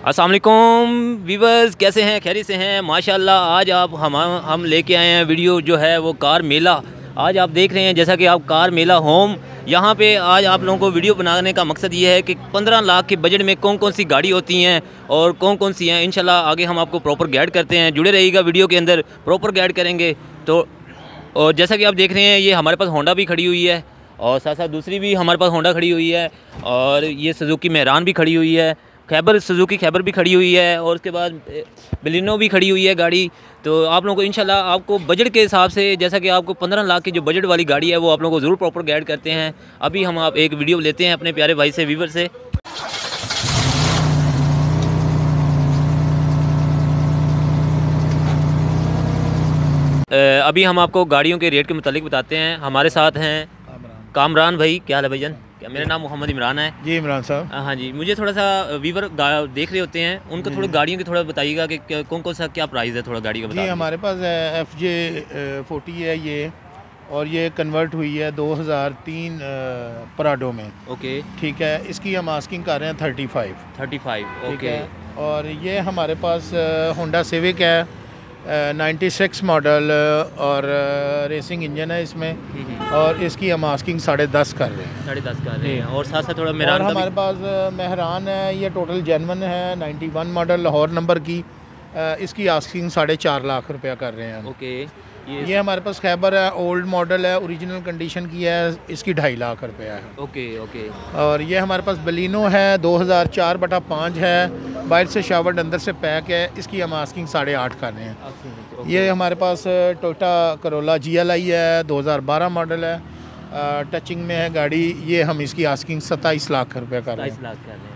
अस्सलाम वालेकुम व्यूवर्स, कैसे हैं? खैरियत से हैं? माशाल्लाह। आज आप हम लेके आए हैं वीडियो जो है वो कार मेला। आज आप देख रहे हैं जैसा कि आप कार मेला होम यहाँ पे आज आप लोगों को वीडियो बनाने का मकसद ये है कि 15 लाख के बजट में कौन कौन सी गाड़ी होती हैं और कौन कौन सी हैं। इंशाल्लाह आगे हम आपको प्रॉपर गाइड करते हैं, जुड़े रहिएगा वीडियो के अंदर, प्रॉपर गाइड करेंगे। तो और जैसा कि आप देख रहे हैं ये हमारे पास होंडा भी खड़ी हुई है और साथ साथ दूसरी भी हमारे पास होंडा खड़ी हुई है और ये सुजुकी मेहरान भी खड़ी हुई है, सुजुकी खैबर भी खड़ी हुई है और उसके बाद बलिनो भी खड़ी हुई है गाड़ी। तो आप लोगों को इंशाल्लाह आपको बजट के हिसाब से, जैसा कि आपको 15 लाख की जो बजट वाली गाड़ी है वो आप लोगों को ज़रूर प्रॉपर गाइड करते हैं। अभी हम आप एक वीडियो लेते हैं अपने प्यारे भाई से, व्यूवर से। अभी हम आपको गाड़ियों के रेट के मुतालिक बताते हैं। हमारे साथ हैं कामरान भाई। क्या हाल है भाईजान? मेरा नाम मोहम्मद इमरान है जी। इमरान साहब, हाँ जी। मुझे थोड़ा सा वीवर देख रहे होते हैं, उनको थोड़ी गाड़ियों की थोड़ा बताइएगा कि कौन कौन सा क्या प्राइस है, थोड़ा गाड़ी का बताइए। हमारे पास FJ40 है ये, और ये कन्वर्ट हुई है 2003 पराडो में। ओके, ठीक है। इसकी हम आस्किंग कर रहे हैं 35। ओके। और ये हमारे पास होंडा सिविक है 96 मॉडल और रेसिंग इंजन है इसमें, और इसकी हम आस्किंग 10.5 कर रहे हैं। 10.5 कर रहे हैं। और साथ साथ थोड़ा मेहरान का हमारे पास मेहरान है, ये टोटल जेनवन है 91 मॉडल लाहौर नंबर की। इसकी आस्किंग 4.5 लाख रुपया कर रहे हैं। ओके। ये हमारे पास खैबर है, ओल्ड मॉडल है, ओरिजिनल कंडीशन की है, इसकी 2.5 लाख रुपया है। ओके। और ये हमारे पास बलिनो है 2004/5 है, बाहर से शावर्ड अंदर से पैक है, इसकी हम आस्किंग 8.5 कर रहे हैं। ये हमारे पास टोयोटा करोला GLI है 2012 मॉडल है, टचिंग में है गाड़ी। ये हम इसकी आस्किंग 27 लाख रुपये कर रहे हैं।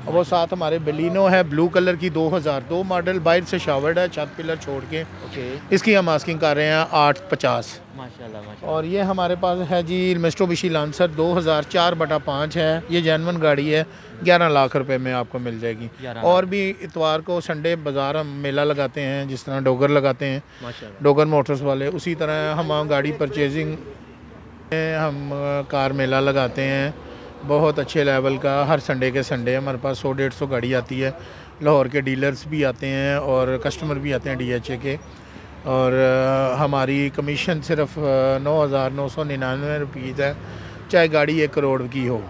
और वो साथ हमारे बलिनो है ब्लू कलर की 2002 मॉडल, बाहर से शावर्ड है, छत पिलर छोड़ के। इसकी हम आस्किंग कर रहे हैं 8.50। माशाल्लाह। और ये हमारे पास है जी मित्सुबिशी लांसर 2004/5 है, ये जेन्युइन गाड़ी है, 11 लाख रुपए में आपको मिल जाएगी। और भी इतवार को संडे बाज़ार हम मेला लगाते हैं, जिस तरह डोगर लगाते हैं डोगर मोटर्स वाले, उसी तरह हम गाड़ी परचेजिंग हम कार मेला लगाते हैं बहुत अच्छे लेवल का। हर संडे के संडे हमारे पास 100-150 गाड़ी आती है। लाहौर के डीलर्स भी आते हैं और कस्टमर भी आते हैं DHA के। और हमारी कमीशन सिर्फ 9,999 रुपीज़ है, चाहे गाड़ी 1 करोड़ की हो।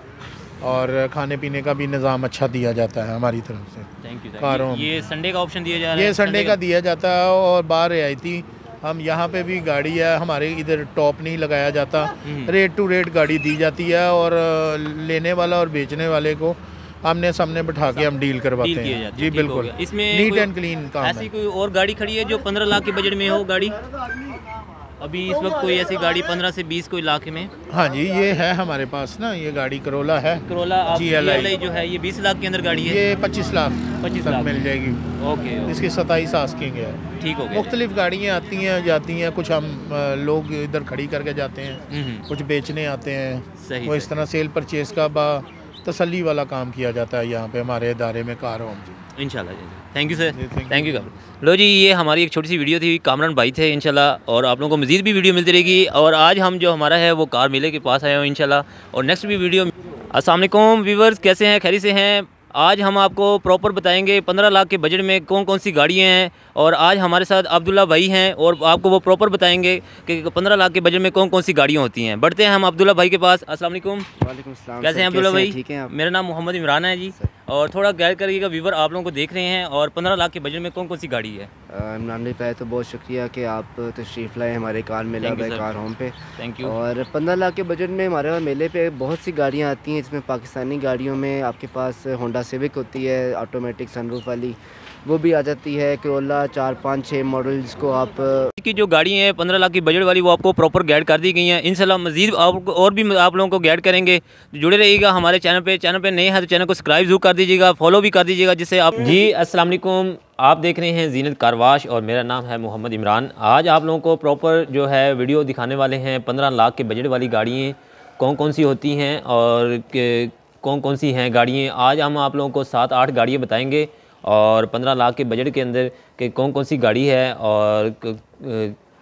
और खाने पीने का भी निज़ाम अच्छा दिया जाता है हमारी तरफ से। Thank you. कारों ये संडे का ऑप्शन दिया जा रहा है? ये संडे का दिया जाता है। और बाहर रियायती हम यहाँ पे भी गाड़ी है, हमारे इधर टॉप नहीं लगाया जाता, रेट टू रेट गाड़ी दी जाती है। और लेने वाला और बेचने वाले को आमने सामने बैठा के हम डील करवाते हैं जी। बिल्कुल, इसमें नीट एंड क्लीन काम है। ऐसी कोई और गाड़ी खड़ी है जो 15 लाख के बजट में हो गाड़ी? अभी इस वक्त कोई ऐसी गाड़ी 15 से 20 कोई लाख में? हाँ जी, ये है हमारे पास ना, ये गाड़ी करोला है, करोला GLI जो है, ये 20 लाख के अंदर गाड़ी है। ये 25 लाख मिल जाएगी। ओके। इसकी 27 आस्किंग है। ठीक हो गया। मुख्तलिफ गाड़ियाँ आती हैं जाती हैं, कुछ हम लोग इधर खड़ी करके जाते हैं, कुछ बेचने आते हैं। सही। वो इस तरह सेल परचेज का तसल्ली वाला काम किया जाता है यहाँ पे हमारे इदारे में कार होम जी। इंशाल्लाह जी। Thank you sir, thank you. लो जी, ये हमारी एक छोटी सी वीडियो थी, कामरान भाई थे इंशाल्लाह। और आप लोगों को मज़ीद भी वीडियो मिलती रहेगी। और आज हम जो हमारा है वो कार मेले के पास आए हैं इंशाल्लाह, और नेक्स्ट भी वीडियो। अस्सलाम वालेकुम व्यूवर्स, कैसे हैं? खैरियत से हैं? आज हम आपको प्रॉपर बताएंगे 15 लाख के बजट में कौन कौन सी गाड़ियाँ हैं। और आज हमारे साथ अब्दुल्ला भाई हैं और आपको वो प्रॉपर बताएंगे कि 15 लाख के बजट में कौन कौन सी गाड़ियाँ होती हैं। बढ़ते हैं हम अब्दुल्ला भाई के पास। अस्सलाम वालेकुम। वालेकुम सलाम। कैसे हैं अब्दुल्ला भाई? ठीक हैं। मेरा नाम मोहम्मद इमरान है जी। और थोड़ा गाइड करिएगा, व्यूवर आप लोगों को देख रहे हैं। और 15 लाख के बजट में कौन कौन सी गाड़ी है? इमरान भाई, पहले तो बहुत शुक्रिया कि आप तशरीफ़ लाए हमारे कार मेला कार होम पे। Thank you. और 15 लाख के बजट में हमारे मेले पे बहुत सी गाड़ियाँ आती हैं। इसमें पाकिस्तानी गाड़ियों में आपके पास होंडा सिविक होती है ऑटोमेटिक सनरूफ वाली, वो भी आ जाती है। करोला 4, 5, 6 मॉडल, जिसको आप की जो गाड़ी है 15 लाख की बजट वाली, वो आपको प्रॉपर गाइड कर दी गई हैं। इंशाल्लाह मज़ीद आपको और भी आप लोगों को गाइड करेंगे। जुड़े रहिएगा हमारे चैनल पे नए हैं तो चैनल को सब्सक्राइब जरूर कर दीजिएगा, फॉलो भी कर दीजिएगा, जिससे आप जी। अस्सलाम वालेकुम, आप देख रहे हैं ज़ीनत कार वाश और मेरा नाम है मोहम्मद इमरान। आज आप लोगों को प्रॉपर जो है वीडियो दिखाने वाले हैं 15 लाख के बजट वाली गाड़ियाँ कौन कौन सी होती हैं और कौन कौन सी हैं गाड़ियाँ। आज हम आप लोगों को 7-8 गाड़ियाँ बताएंगे और 15 लाख के बजट के अंदर कि कौन कौन सी गाड़ी है और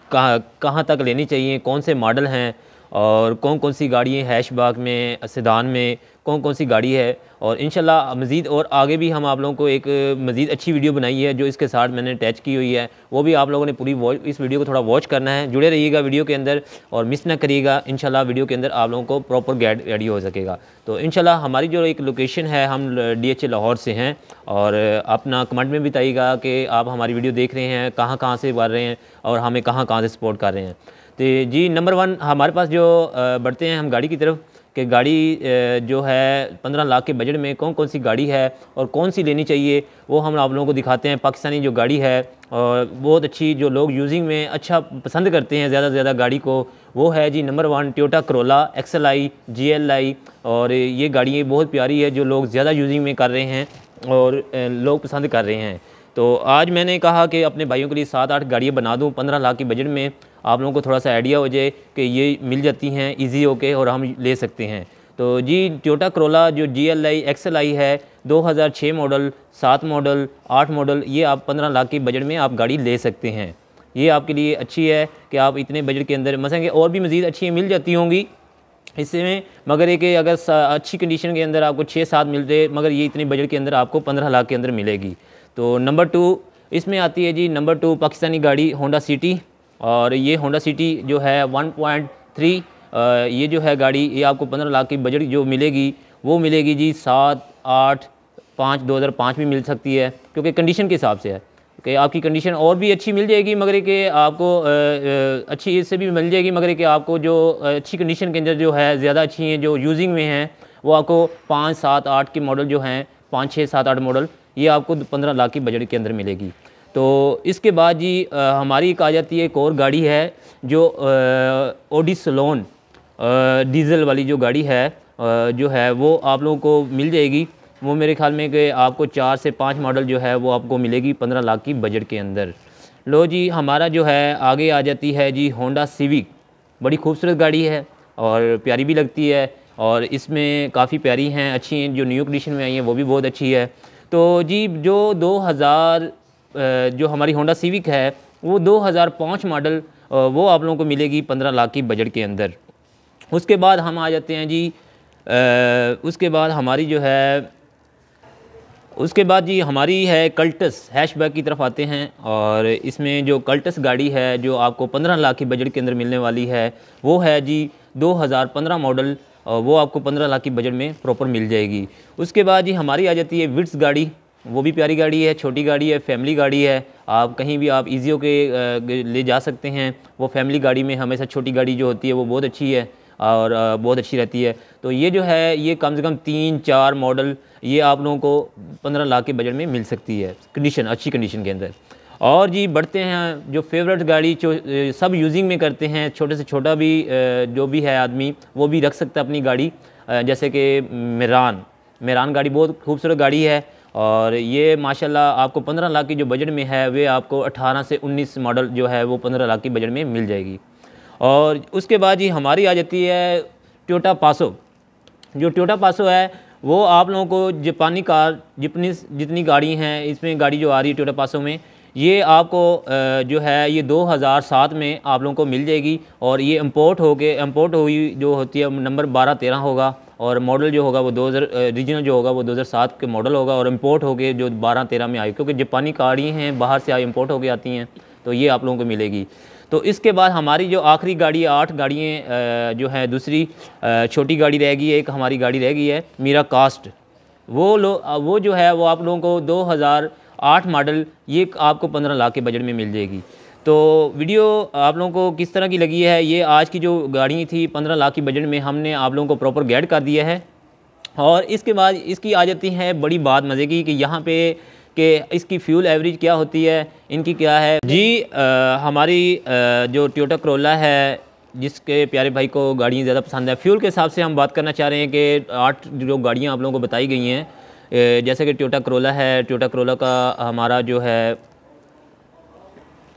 कहाँ तक लेनी चाहिए, कौन से मॉडल हैं और कौन कौन सी गाड़ियाँ हैशबैक में, सेडान में, कौन कौन सी गाड़ी है, और इंशाल्लाह मज़ीद और आगे भी हम आप लोगों को एक मज़ीद अच्छी वीडियो बनाई है जो इसके साथ मैंने अटैच की हुई है, वो भी आप लोगों ने पूरी इस वीडियो को थोड़ा वॉच करना है। जुड़े रहिएगा वीडियो के अंदर और मिस ना करिएगा। इंशाल्लाह वीडियो के अंदर आप लोगों को प्रॉपर गाइड रेडी हो सकेगा। तो इंशाल्लाह हमारी जो एक लोकेशन है, हम DHA लाहौर से हैं, और अपना कमेंट में बताइएगा कि आप हमारी वीडियो देख रहे हैं, कहाँ कहाँ से कर रहे हैं और हमें कहाँ कहाँ से सपोर्ट कर रहे हैं। तो जी नंबर 1 हमारे पास जो बढ़ते हैं हम गाड़ी की तरफ, कि गाड़ी जो है 15 लाख के बजट में कौन कौन सी गाड़ी है और कौन सी लेनी चाहिए, वो हम आप लोगों को दिखाते हैं। पाकिस्तानी जो गाड़ी है और बहुत अच्छी, जो लोग यूजिंग में अच्छा पसंद करते हैं ज़्यादा से ज़्यादा गाड़ी को, वो है जी number 1 Toyota Corolla XLI GLI। और ये गाड़ी बहुत प्यारी है जो लोग ज़्यादा यूजिंग में कर रहे हैं और लोग पसंद कर रहे हैं। तो आज मैंने कहा कि अपने भाइयों के लिए 7-8 गाड़ियाँ बना दूँ 15 लाख के बजट में, आप लोगों को थोड़ा सा आइडिया हो जाए कि ये मिल जाती हैं इजी होके और हम ले सकते हैं। तो जी टोयोटा करोला जो GLI XLI है 2006 मॉडल, 7 मॉडल, 8 मॉडल, ये आप 15 लाख के बजट में आप गाड़ी ले सकते हैं। ये आपके लिए अच्छी है कि आप इतने बजट के अंदर, मसलन और भी मज़ीद अच्छी मिल जाती होंगी इसमें, मगर एक अगर अच्छी कंडीशन के अंदर आपको 6-7 मिलते, मगर ये इतने बजट के अंदर आपको 15 लाख के अंदर मिलेगी। तो नंबर 2 इसमें आती है जी नंबर 2 पाकिस्तानी गाड़ी होंडा सिटी। और ये होंडा सिटी जो है 1.3 ये जो है गाड़ी, ये आपको 15 लाख की बजट जो मिलेगी वो मिलेगी जी 7, 8, 5 2005 भी मिल सकती है, क्योंकि कंडीशन के हिसाब से है कि आपकी कंडीशन और भी अच्छी मिल जाएगी, मगर कि आपको अच्छी इससे भी मिल जाएगी, मगर कि आपको जो अच्छी कंडीशन के अंदर जो है ज़्यादा अच्छी हैं जो यूजिंग में हैं, वो आपको 5, 7, 8 के मॉडल जो हैं, 5, 6, 7, 8 मॉडल, ये आपको 15 लाख की बजट के अंदर मिलेगी। तो इसके बाद जी हमारी एक आ जाती है एक और गाड़ी है जो ऑडी सलोन डीज़ल वाली जो गाड़ी है जो है वो आप लोगों को मिल जाएगी। वो मेरे ख्याल में कि आपको 4 से 5 मॉडल जो है वो आपको मिलेगी 15 लाख की बजट के अंदर। लो जी हमारा जो है आगे आ जाती है जी होंडा सिविक। बड़ी खूबसूरत गाड़ी है और प्यारी भी लगती है, और इसमें काफ़ी प्यारी हैं, अच्छी हैं, जो न्यू कंडीशन में आई हैं वो भी बहुत अच्छी है। तो जी जो 2000 जो हमारी होंडा सिविक है वो 2005 मॉडल, वो आप लोगों को मिलेगी 15 लाख की बजट के अंदर। उसके बाद हम आ जाते हैं जी उसके बाद हमारी जो है उसके बाद जी हमारी है कल्टस हैशबैक की तरफ आते हैं। और इसमें जो कल्टस गाड़ी है जो आपको 15 लाख की बजट के अंदर मिलने वाली है वो है जी 2015 मॉडल, वो आपको 15 लाख की बजट में प्रॉपर मिल जाएगी। उसके बाद जी हमारी आ जाती है विट्स गाड़ी। वो भी प्यारी गाड़ी है, छोटी गाड़ी है, फैमिली गाड़ी है, आप कहीं भी आप इजी होके ले जा सकते हैं। वो फैमिली गाड़ी में हमेशा छोटी गाड़ी जो होती है वो बहुत अच्छी है और बहुत अच्छी रहती है। तो ये जो है ये कम से कम 3-4 मॉडल ये आप लोगों को 15 लाख के बजट में मिल सकती है, कंडीशन अच्छी कंडीशन के अंदर। और जी बढ़ते हैं जो फेवरेट गाड़ी जो सब यूजिंग में करते हैं, छोटे से छोटा भी जो भी है आदमी वो भी रख सकता है अपनी गाड़ी, जैसे कि मेरान गाड़ी बहुत खूबसूरत गाड़ी है। और ये माशाल्लाह आपको 15 लाख की जो बजट में है वे आपको 18 से 19 मॉडल जो है वो 15 लाख की बजट में मिल जाएगी। और उसके बाद ही हमारी आ जाती है टोयोटा पासो। जो टोयोटा पासो है वो आप लोगों को जापानी कार जितनी गाड़ी हैं इसमें गाड़ी जो आ रही है टोयोटा पासो में, ये आपको जो है ये 2007 में आप लोगों को मिल जाएगी। और ये इम्पोर्ट हुई जो होती है नंबर 12-13 होगा, और मॉडल जो होगा वो 2000 रीजनल जो होगा वो 2007 के मॉडल होगा, और इम्पोर्ट हो गए जो 12-13 में आई, क्योंकि जापानी गाड़ी हैं बाहर से इम्पोर्ट हो के आती हैं, तो ये आप लोगों को मिलेगी। तो इसके बाद हमारी जो आखिरी गाड़ी 8 गाड़ियाँ जो है दूसरी छोटी गाड़ी रह गई है, एक हमारी गाड़ी रह गई है मीरा कास्ट। वो जो है वो आप लोगों को 2008 मॉडल ये आपको 15 लाख के बजट में मिल जाएगी। तो वीडियो आप लोगों को किस तरह की लगी है, ये आज की जो गाड़ी थी 15 लाख की बजट में हमने आप लोगों को प्रॉपर गाइड कर दिया है। और इसके बाद इसकी आ जाती है बड़ी बात मज़े की कि यहाँ पे कि इसकी फ्यूल एवरेज क्या होती है, इनकी क्या है जी। हमारी जो टोयोटा करोला है जिसके प्यारे भाई को गाड़ियाँ ज़्यादा पसंद है, फ्यूल के हिसाब से हम बात करना चाह रहे हैं कि 8 जो गाड़ियाँ आप लोगों को बताई गई हैं, जैसे कि टोयोटा करोला है, टोयोटा करोला का हमारा जो है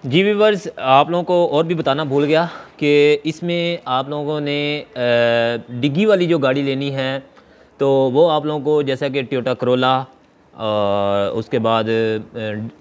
जी व्यूअर्स आप लोगों को और भी बताना भूल गया कि इसमें आप लोगों ने डिग्गी वाली जो गाड़ी लेनी है तो वो आप लोगों को जैसा कि टोयोटा करोला और उसके बाद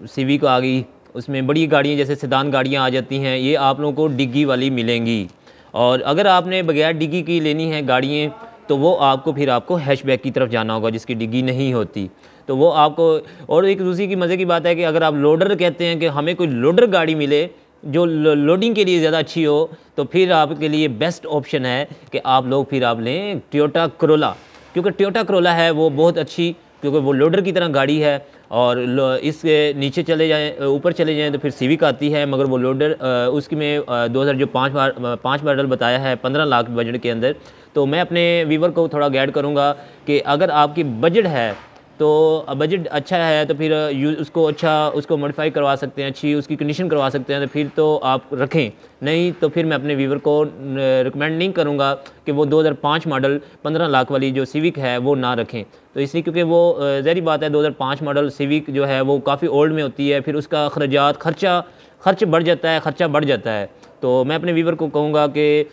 सिविक आ गई, उसमें बड़ी गाड़ियाँ जैसे सेडान गाड़ियाँ आ जाती हैं, ये आप लोगों को डिग्गी वाली मिलेंगी। और अगर आपने बगैर डिग्गी की लेनी है गाड़ियाँ तो वो आपको फिर आपको हैचबैक की तरफ जाना होगा जिसकी डिग्गी नहीं होती, तो वो आपको। और एक दूसरी की मज़े की बात है कि अगर आप लोडर कहते हैं कि हमें कोई लोडर गाड़ी मिले जो लोडिंग के लिए ज़्यादा अच्छी हो, तो फिर आपके लिए बेस्ट ऑप्शन है कि आप लोग फिर आप लें टोयोटा करोला, क्योंकि टोयोटा करोला है वो बहुत अच्छी, क्योंकि वो लोडर की तरह गाड़ी है। और इसके नीचे चले जाएं, ऊपर चले जाएं तो फिर सिविक आती है, मगर वो लोडर उसकी में 2000 जो 5 मॉडल बताया है 15 लाख बजट के अंदर। तो मैं अपने व्यूवर को थोड़ा गाइड करूँगा कि अगर आपकी बजट है तो बजट अच्छा है तो फिर उसको मॉडिफाई करवा सकते हैं, अच्छी उसकी कंडीशन करवा सकते हैं, तो फिर तो आप रखें। नहीं तो फिर मैं अपने व्यूवर को रिकमेंड नहीं करूँगा कि वो 2005 मॉडल 15 लाख वाली जो सिविक है वो ना रखें। तो इसलिए क्योंकि वो ज़ाहिर बात है 2005 मॉडल सिविक जो है वो काफ़ी ओल्ड में होती है, फिर उसका खर्च बढ़ जाता है। तो मैं अपने व्यूवर को कहूँगा कि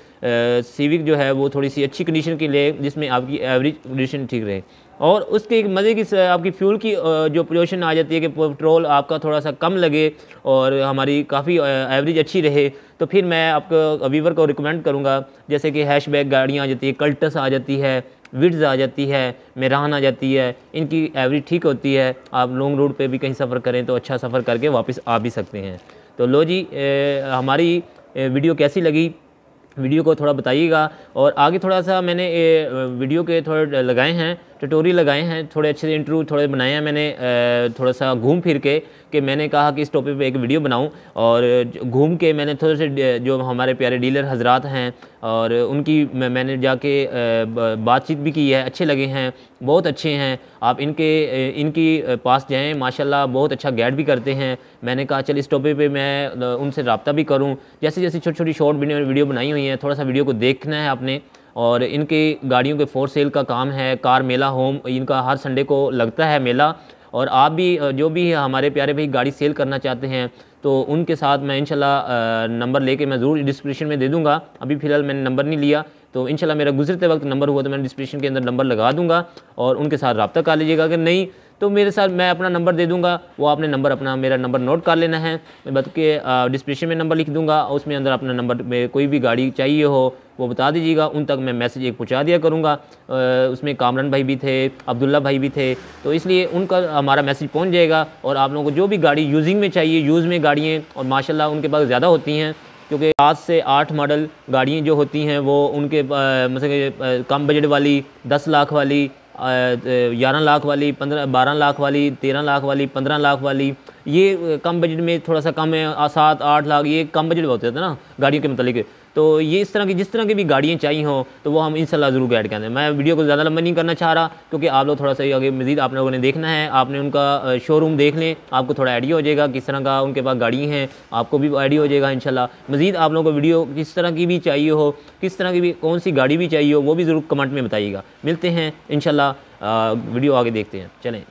सिविक जो है वो थोड़ी सी अच्छी कंडीशन की ले जिसमें आपकी एवरेज कंडीशन ठीक रहे। और उसके एक मज़े की आपकी फ्यूल की जो पोल्यूशन आ जाती है कि पेट्रोल आपका थोड़ा सा कम लगे और हमारी काफ़ी एवरेज अच्छी रहे, तो फिर मैं आपको व्यूवर को रिकमेंड करूँगा जैसे कि हैशबैक गाड़ियाँ आ जाती है, कल्टस आ जाती है, विड्स आ जाती है, मेरान आ जाती है, इनकी एवरेज ठीक होती है। आप लॉन्ग रूट पे भी कहीं सफ़र करें तो अच्छा सफ़र करके वापस आ भी सकते हैं। तो लो जी, हमारी वीडियो कैसी लगी वीडियो को थोड़ा बताइएगा। और आगे थोड़ा सा मैंने वीडियो के थोड़े लगाए हैं, ट्यूटोरियल लगाए हैं, थोड़े अच्छे से इंटरव्यू थोड़े बनाए हैं मैंने थोड़ा सा घूम फिर के, कि मैंने कहा कि इस टॉपिक पे एक वीडियो बनाऊं। और घूम के मैंने थोड़े से जो हमारे प्यारे डीलर हजरात हैं और उनकी मैंने जाके बातचीत भी की है, अच्छे लगे हैं, बहुत अच्छे हैं। आप इनकी पास जाएँ, माशाल्लाह बहुत अच्छा गाइड भी करते हैं। मैंने कहा चल इस टॉपिक पे मैं उनसे रब्ता भी करूं। जैसे जैसे छोटी छोटी शॉर्ट वीडियो बनाई हुई हैं, थोड़ा सा वीडियो को देखना है आपने। और इनकी गाड़ियों के फोर सेल का काम है, कार मेला होम, इनका हर संडे को लगता है मेला। और आप भी जो भी हमारे प्यारे भाई गाड़ी सेल करना चाहते हैं तो उनके साथ मैं इंशाल्लाह नंबर लेके मैं ज़रूर डिस्क्रिप्शन में दे दूँगा। अभी फ़िलहाल मैंने नंबर नहीं लिया, तो इंशाल्लाह मेरा गुजरते वक्त नंबर हुआ तो मैं डिस्क्रिप्शन के अंदर नंबर लगा दूँगा और उनके साथ रब्ता कर लीजिएगा। अगर नहीं तो मेरे साथ मैं अपना नंबर दे दूँगा, वो आपने मेरा नंबर नोट कर लेना है। मैं बता के डिस्क्रिप्शन में नंबर लिख दूँगा, उसमें अंदर अपना नंबर में कोई भी गाड़ी चाहिए हो वो बता दीजिएगा, उन तक मैं मैसेज एक पहुँचा दिया करूँगा। उसमें कामरान भाई भी थे, अब्दुल्ला भाई भी थे, तो इसलिए उनका हमारा मैसेज पहुँच जाएगा। और आप लोगों को जो भी गाड़ी यूजिंग में चाहिए, यूज़ में गाड़ियाँ और माशाल्लाह उनके पास ज़्यादा होती हैं, क्योंकि 7 से 8 मॉडल गाड़ियाँ जो होती हैं वो उनके मतलब कम बजट वाली 10 लाख वाली, 11 लाख वाली, 12 लाख वाली, 13 लाख वाली, 15 लाख वाली, ये कम बजट में थोड़ा सा कम है। 7-8 लाख ये कम बजट होते थे ना गाड़ियों के मतलब। तो ये इस तरह की जिस तरह की भी गाड़ियाँ चाहिए हों तो वो हम इंशाल्लाह ज़रूर गाइड करते हैं। मैं वीडियो को ज़्यादा लंबा नहीं करना चाह रहा, क्योंकि आप लोग थोड़ा सा आगे मज़ीद आप लोगों ने देखना है। आपने उनका शोरूम देख लें, आपको थोड़ा आइडिया हो जाएगा किस तरह का उनके पास गाड़ी हैं, आपको भी आइडिया हो जाएगा इंशाल्लाह। मज़ीद आप लोगों को वीडियो किस तरह की भी चाहिए हो, किस तरह की भी कौन सी गाड़ी भी चाहिए हो, वो भी ज़रूर कमेंट में बताइएगा। मिलते हैं इंशाल्लाह, वीडियो आगे देखते हैं, चलें।